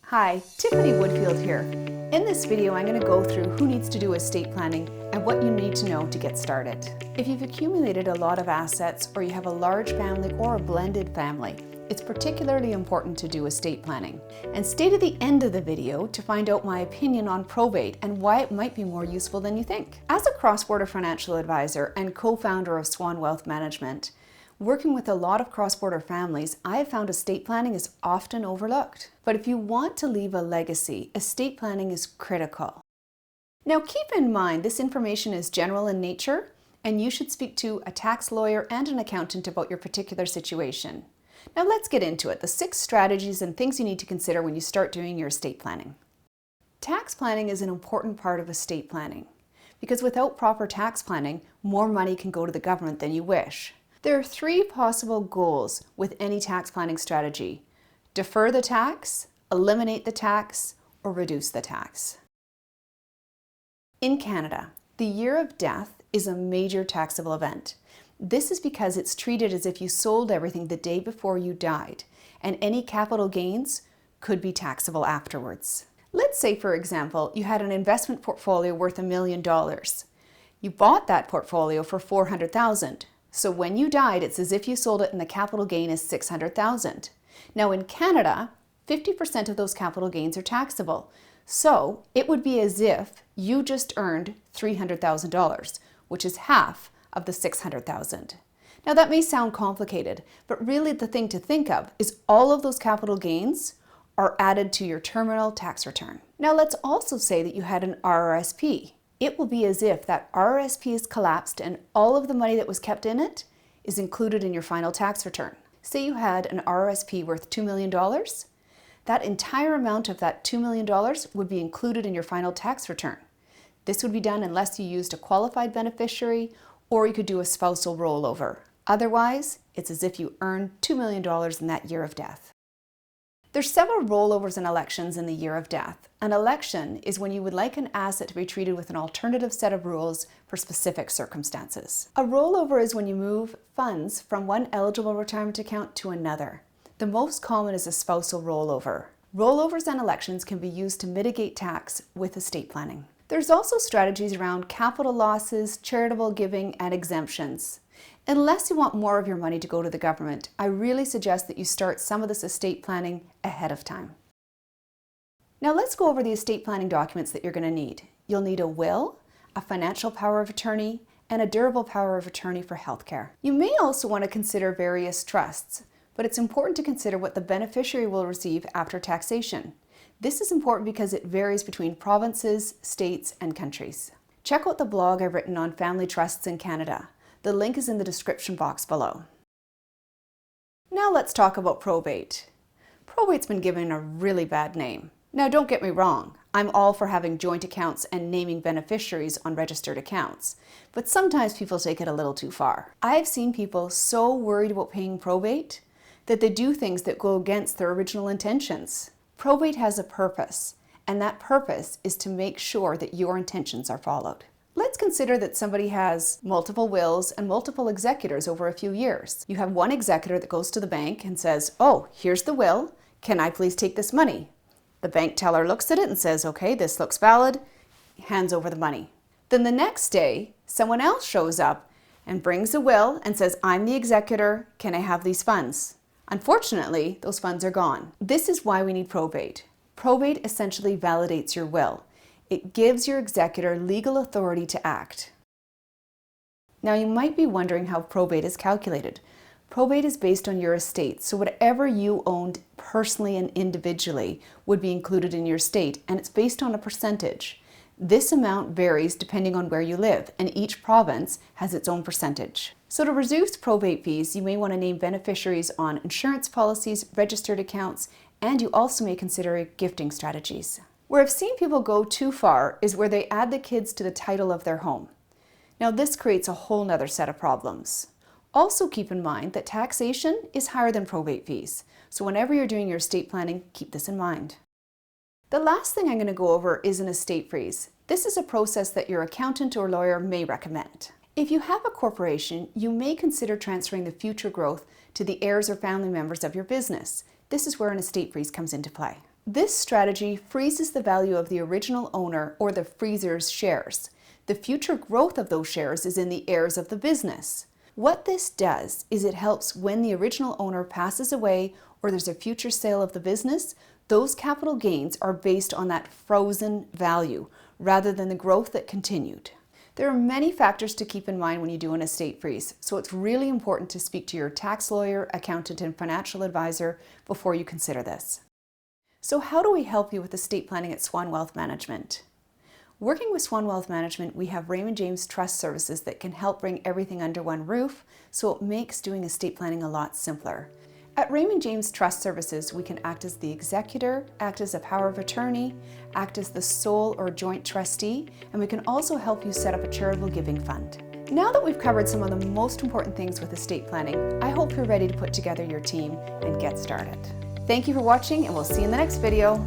Hi, Tiffany Woodfield here. In this video, I'm going to go through who needs to do estate planning and what you need to know to get started. If you've accumulated a lot of assets or you have a large family or a blended family, it's particularly important to do estate planning. And stay to the end of the video to find out my opinion on probate and why it might be more useful than you think. As a cross-border financial advisor and co-founder of Swan Wealth Management, working with a lot of cross-border families, I have found estate planning is often overlooked. But if you want to leave a legacy, estate planning is critical. Now keep in mind this information is general in nature and you should speak to a tax lawyer and an accountant about your particular situation. Now let's get into it, the 6 strategies and things you need to consider when you start doing your estate planning. Tax planning is an important part of estate planning because without proper tax planning, more money can go to the government than you wish. There are 3 possible goals with any tax planning strategy: defer the tax, eliminate the tax, or reduce the tax. In Canada, the year of death is a major taxable event. This is because it's treated as if you sold everything the day before you died, and any capital gains could be taxable afterwards. Let's say, for example, you had an investment portfolio worth $1 million. You bought that portfolio for $400,000. So when you died, it's as if you sold it and the capital gain is $600,000. Now in Canada, 50% of those capital gains are taxable. So it would be as if you just earned $300,000, which is half of the $600,000. Now that may sound complicated, but really the thing to think of is all of those capital gains are added to your terminal tax return. Now let's also say that you had an RRSP. It will be as if that RRSP is collapsed and all of the money that was kept in it is included in your final tax return. Say you had an RRSP worth $2 million. That entire amount of that $2 million would be included in your final tax return. This would be done unless you used a qualified beneficiary or you could do a spousal rollover. Otherwise, it's as if you earned $2 million in that year of death. There's several rollovers and elections in the year of death. An election is when you would like an asset to be treated with an alternative set of rules for specific circumstances. A rollover is when you move funds from one eligible retirement account to another. The most common is a spousal rollover. Rollovers and elections can be used to mitigate tax with estate planning. There's also strategies around capital losses, charitable giving, and exemptions. Unless you want more of your money to go to the government, I really suggest that you start some of this estate planning ahead of time. Now let's go over the estate planning documents that you're going to need. You'll need a will, a financial power of attorney, and a durable power of attorney for healthcare. You may also want to consider various trusts, but it's important to consider what the beneficiary will receive after taxation. This is important because it varies between provinces, states, and countries. Check out the blog I've written on family trusts in Canada. The link is in the description box below. Now let's talk about probate. Probate's been given a really bad name. Now don't get me wrong, I'm all for having joint accounts and naming beneficiaries on registered accounts, but sometimes people take it a little too far. I've seen people so worried about paying probate that they do things that go against their original intentions. Probate has a purpose, and that purpose is to make sure that your intentions are followed. Let's consider that somebody has multiple wills and multiple executors over a few years. You have one executor that goes to the bank and says, "Oh, here's the will. Can I please take this money?" The bank teller looks at it and says, "Okay, this looks valid," hands over the money. Then the next day, someone else shows up and brings a will and says, "I'm the executor. Can I have these funds?" Unfortunately, those funds are gone. This is why we need probate. Probate essentially validates your will. It gives your executor legal authority to act. Now you might be wondering how probate is calculated. Probate is based on your estate, so whatever you owned personally and individually would be included in your estate, and it's based on a percentage. This amount varies depending on where you live, and each province has its own percentage. So to reduce probate fees, you may want to name beneficiaries on insurance policies, registered accounts, and you also may consider gifting strategies. Where I've seen people go too far is where they add the kids to the title of their home. Now this creates a whole nother set of problems. Also keep in mind that taxation is higher than probate fees, so whenever you're doing your estate planning, keep this in mind. The last thing I'm going to go over is an estate freeze. This is a process that your accountant or lawyer may recommend. If you have a corporation, you may consider transferring the future growth to the heirs or family members of your business. This is where an estate freeze comes into play. This strategy freezes the value of the original owner or the freezer's shares. The future growth of those shares is in the heirs of the business. What this does is it helps when the original owner passes away or there's a future sale of the business, those capital gains are based on that frozen value rather than the growth that continued. There are many factors to keep in mind when you do an estate freeze, so it's really important to speak to your tax lawyer, accountant, and financial advisor before you consider this. So how do we help you with estate planning at Swan Wealth Management? Working with Swan Wealth Management, we have Raymond James Trust Services that can help bring everything under one roof, so it makes doing estate planning a lot simpler. At Raymond James Trust Services, we can act as the executor, act as a power of attorney, act as the sole or joint trustee, and we can also help you set up a charitable giving fund. Now that we've covered some of the most important things with estate planning, I hope you're ready to put together your team and get started. Thank you for watching, and we'll see you in the next video.